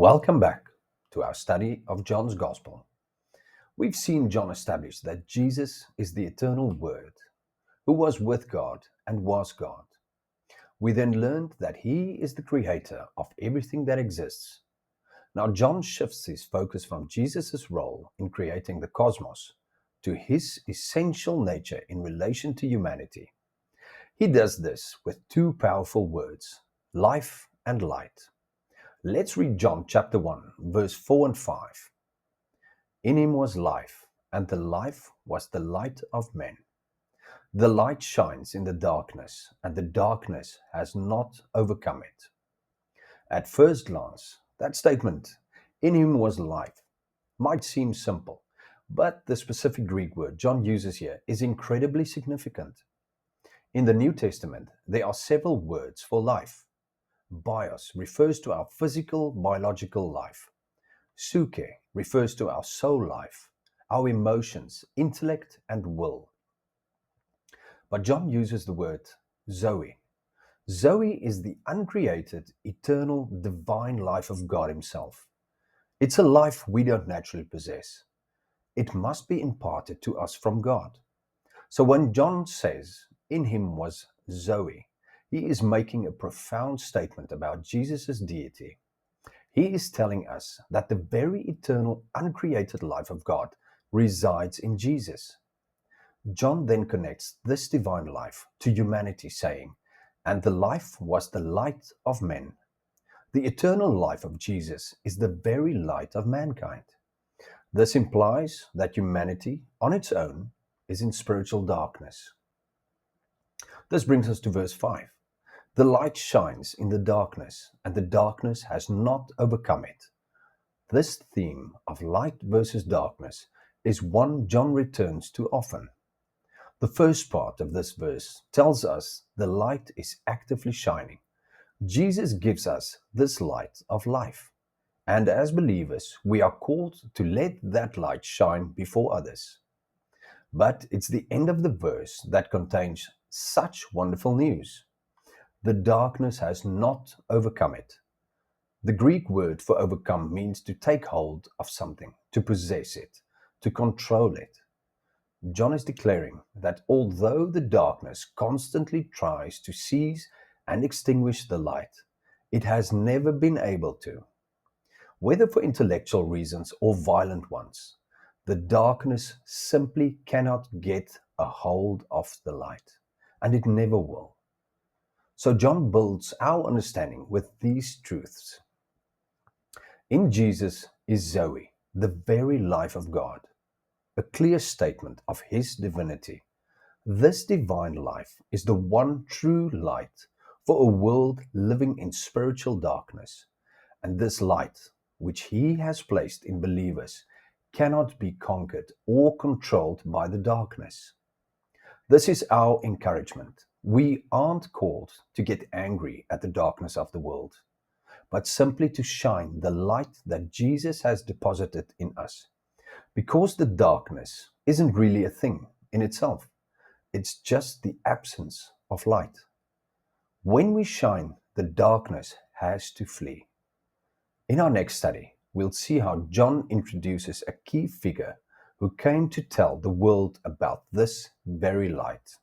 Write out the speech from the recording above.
Welcome back to our study of John's Gospel. We've seen John establish that Jesus is the eternal Word, who was with God and was God. We then learned that He is the creator of everything that exists. Now, John shifts his focus from Jesus' role in creating the cosmos to his essential nature in relation to humanity. He does this with two powerful words, life and light. Let's read John chapter 1, verse 4 and 5. In him was life, and the life was the light of men. The light shines in the darkness, and the darkness has not overcome it. At first glance, that statement, in him was life, might seem simple, but the specific Greek word John uses here is incredibly significant. In the New Testament, there are several words for life. Bios refers to our physical, biological life. Suke refers to our soul life, our emotions, intellect, and will. But John uses the word Zoe. Zoe is the uncreated, eternal, divine life of God Himself. It's a life we don't naturally possess. It must be imparted to us from God. So when John says, in Him was Zoe, he is making a profound statement about Jesus' deity. He is telling us that the very eternal, uncreated life of God resides in Jesus. John then connects this divine life to humanity, saying, and the life was the light of men. The eternal life of Jesus is the very light of mankind. This implies that humanity, on its own, is in spiritual darkness. This brings us to verse 5. The light shines in the darkness, and the darkness has not overcome it. This theme of light versus darkness is one John returns to often. The first part of this verse tells us the light is actively shining. Jesus gives us this light of life, and as believers, we are called to let that light shine before others. But it's the end of the verse that contains such wonderful news. The darkness has not overcome it. The Greek word for overcome means to take hold of something, to possess it, to control it. John is declaring that although the darkness constantly tries to seize and extinguish the light, it has never been able to. Whether for intellectual reasons or violent ones, the darkness simply cannot get a hold of the light, and it never will. So John builds our understanding with these truths. In Jesus is Zoe, the very life of God, a clear statement of His divinity. This divine life is the one true light for a world living in spiritual darkness. And this light, which He has placed in believers, cannot be conquered or controlled by the darkness. This is our encouragement. We aren't called to get angry at the darkness of the world, but simply to shine the light that Jesus has deposited in us. Because the darkness isn't really a thing in itself, it's just the absence of light. When we shine, the darkness has to flee. In our next study, we'll see how John introduces a key figure who came to tell the world about this very light.